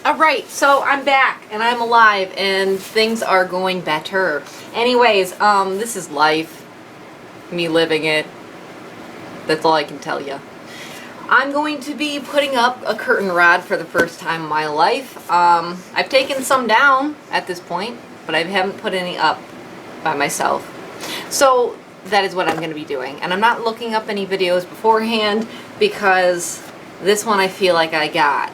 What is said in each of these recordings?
Alright, so I'm back and I'm alive and things are going better. Anyways, this is life. Me living it. That's all I can tell you. I'm going to be putting up a curtain rod for the first time in my life. I've taken some down at this point, but I haven't put any up by myself. So that is what I'm going to be doing. And I'm not looking up any videos beforehand because this one I feel like I got.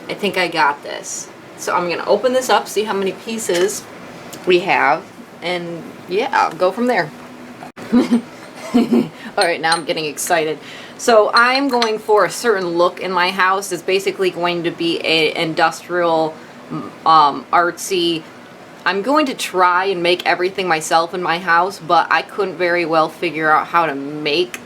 I think I got this. So I'm going to open this up, see how many pieces we have, and yeah, I'll go from there. Alright, now I'm getting excited. So I'm going for a certain look in my house. It's basically going to be a industrial, artsy. I'm going to try and make everything myself in my house, but I couldn't very well figure out how to make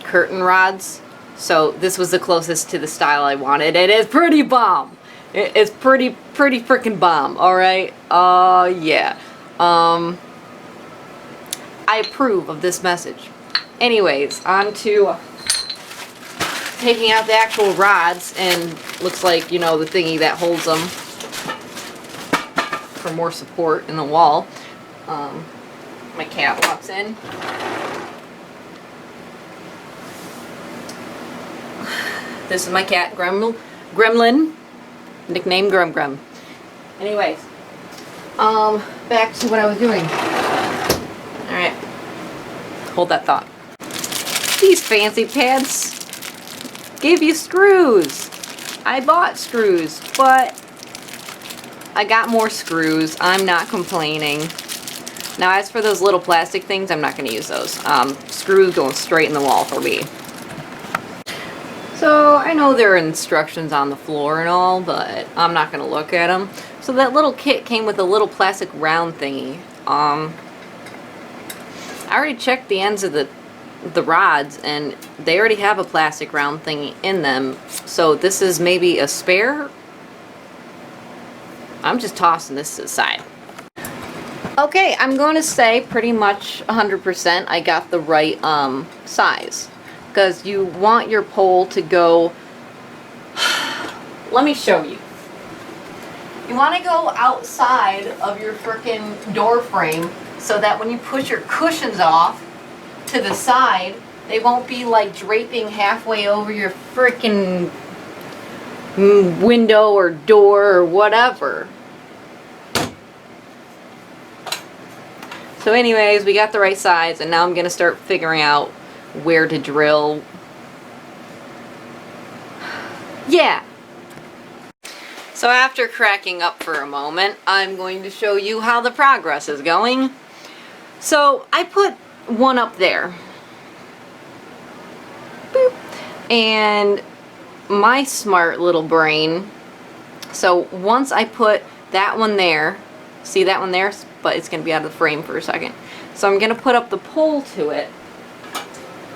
curtain rods. So this was the closest to the style I wanted. It is pretty bomb. It's pretty freaking bomb. Alright? Yeah. I approve of this message. Anyways, on to taking out the actual rods, and looks like, you know, the thingy that holds them for more support in the wall. My cat walks in. This is my cat, Gremlin, nicknamed Grum. Anyways, back to what I was doing. Alright, hold that thought. These fancy pants give you screws. I bought screws, but I got more screws. I'm not complaining. Now, as for those little plastic things, I'm not going to use those. Screws going straight in the wall for me. So, I know there are instructions on the floor and all, but I'm not going to look at them. So that little kit came with a little plastic round thingy. I already checked the ends of the rods, and they already have a plastic round thingy in them. So this is maybe a spare. I'm just tossing this to the side. Okay, I'm going to say pretty much 100% I got the right size. Because you want your pole to go... Let me show you. You want to go outside of your frickin' door frame so that when you push your cushions off to the side, they won't be like draping halfway over your frickin' window or door or whatever. So anyways, we got the right size, and now I'm going to start figuring out where to drill. Yeah. So after cracking up for a moment, I'm going to show you how the progress is going. So I put one up there. Boop. And my smart little brain, so once I put that one there, see that one there? But it's going to be out of the frame for a second. So I'm going to put up the pole to it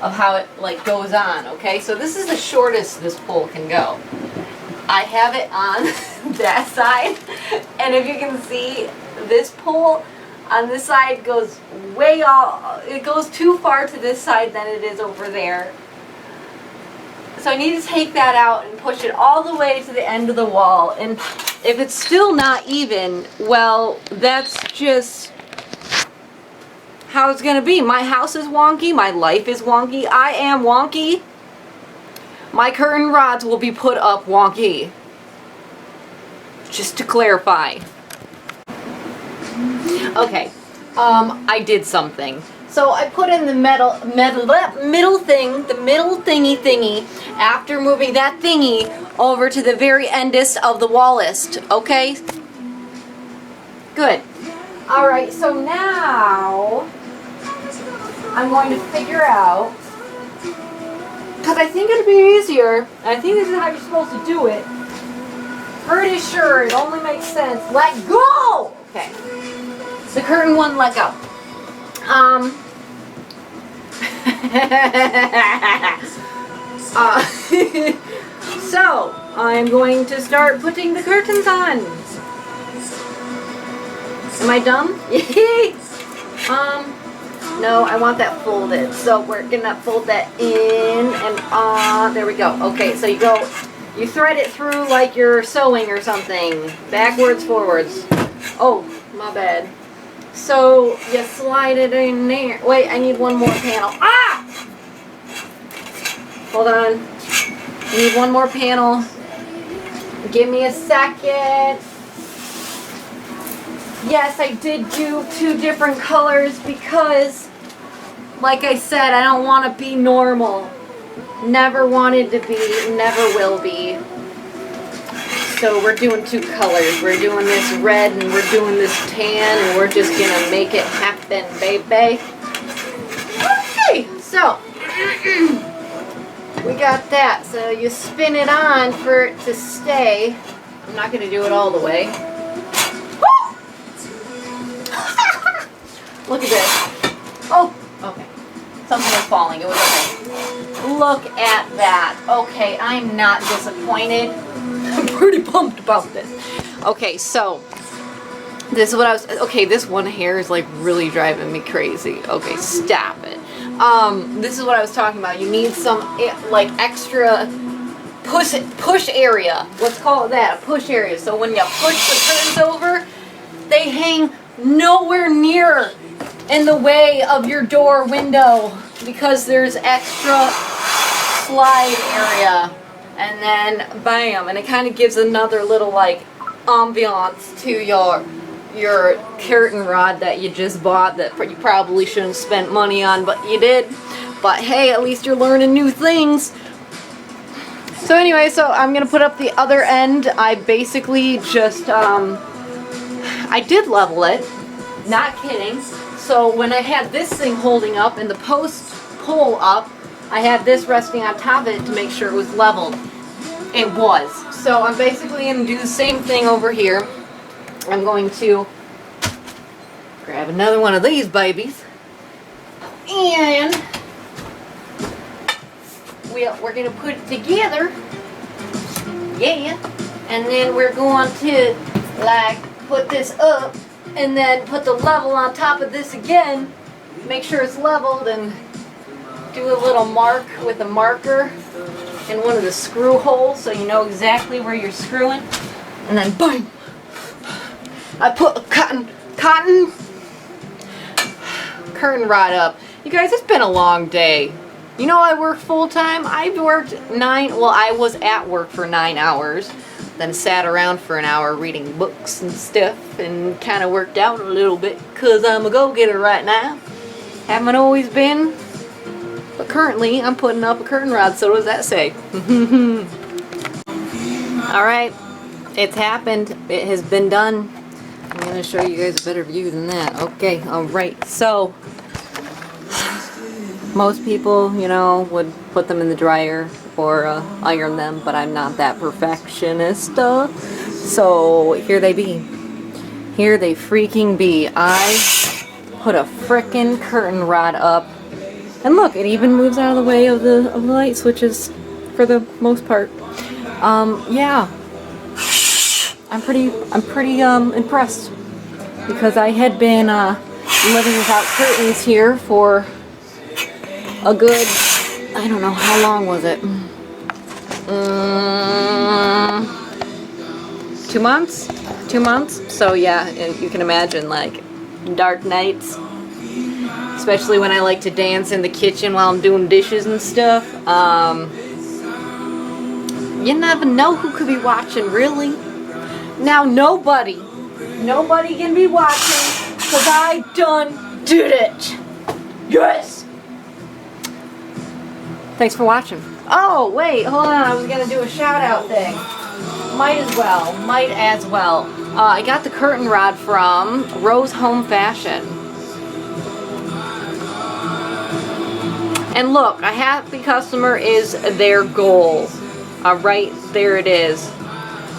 of how it like goes on, okay? So this is the shortest this pole can go. I have it on that side, and if you can see, this pole on this side goes way off. It goes too far to this side than it is over there. So I need to take that out and push it all the way to the end of the wall. And if it's still not even, well, that's just how it's gonna be. My house is wonky, my life is wonky, I am wonky. My curtain rods will be put up wonky. Just to clarify. Okay, I did something. So I put in the middle thingy after moving that thingy over to the very endest of the wallist, okay? Good. Alright, so now I'm going to figure out, because I think it'd be easier, and I think this is how you're supposed to do it. Pretty sure it only makes sense. Let go! Okay. The curtain one, let go. So, I'm going to start putting the curtains on. Am I dumb? No, I want that folded. So we're gonna fold that in and on. There we go. Okay, so you You thread it through like you're sewing or something. Backwards, forwards. Oh, my bad. So you slide it in there. Wait, I need one more panel. Ah! Hold on. I need one more panel. Give me a second. Yes, I did do 2 different colors because, like I said, I don't want to be normal. Never wanted to be, never will be. So we're doing 2 colors. We're doing this red and we're doing this tan, and we're just gonna make it happen, baby. Okay, so we got that. So you spin it on for it to stay. I'm not gonna do it all the way. Look at this. Oh, okay. Something was falling. It was okay. Look at that. Okay, I'm not disappointed. I'm pretty pumped about this. Okay, so this is what I was. Okay, this one hair is like really driving me crazy. Okay, stop it. This is what I was talking about. You need some like extra push area. Let's call it that, a push area. So when you push the curtains over, they hang nowhere near in the way of your door window because there's extra slide area. And then bam, and it kind of gives another little like ambiance to your curtain rod that you just bought that you probably shouldn't spend money on, but you did. But hey, at least you're learning new things. So anyway, so I'm gonna put up the other end. I basically just I did level it, not kidding. So when I had this thing holding up and the post pull up, I had this resting on top of it to make sure it was leveled. It was. So I'm basically going to do the same thing over here. I'm going to grab another one of these babies. And we're going to put it together. Yeah. And then we're going to like put this up and then put the level on top of this again. Make sure it's leveled and do a little mark with a marker in one of the screw holes so you know exactly where you're screwing. And then boom! I put a cotton curtain rod up. You guys, it's been a long day. You know I work full time. I was at work for 9 hours. Then sat around for an hour reading books and stuff and kind of worked out a little bit because I'm a go-getter right now. Haven't always been. But currently, I'm putting up a curtain rod, so what does that say? Alright, it's happened. It has been done. I'm going to show you guys a better view than that. Okay, alright, so most people, you know, would put them in the dryer or iron them, but I'm not that perfectionist. So here they be. Here they freaking be. I put a frickin' curtain rod up. And look, it even moves out of the way of the light switches for the most part. Yeah. I'm pretty impressed because I had been living without curtains here for a good, I don't know, how long was it? 2 months? 2 months? So yeah, and you can imagine like dark nights. Especially when I like to dance in the kitchen while I'm doing dishes and stuff. You never know who could be watching, really. Now nobody can be watching because I done did it. Yes! Thanks for watching. Oh, wait, hold on. I was going to do a shout out thing. Might as well. I got the curtain rod from Rose Home Fashion. And look, a happy customer is their goal. Alright, there it is.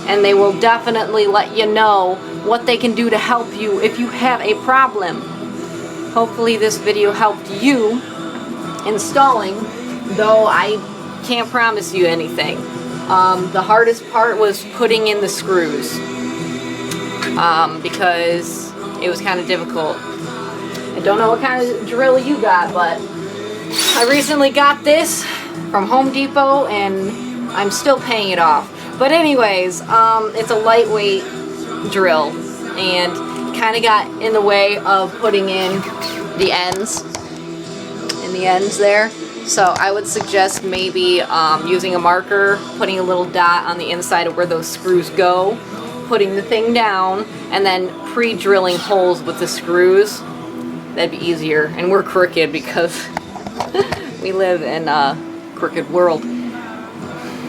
And they will definitely let you know what they can do to help you if you have a problem. Hopefully this video helped you installing, though I can't promise you anything. The hardest part was putting in the screws because it was kind of difficult. I don't know what kind of drill you got, but I recently got this from Home Depot and I'm still paying it off. But anyways, it's a lightweight drill and kind of got in the way of putting in the ends. There. So I would suggest maybe using a marker, putting a little dot on the inside of where those screws go, putting the thing down, and then pre-drilling holes with the screws. That'd be easier. And we're crooked because we live in a crooked world.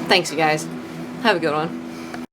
Thanks, you guys. Have a good one.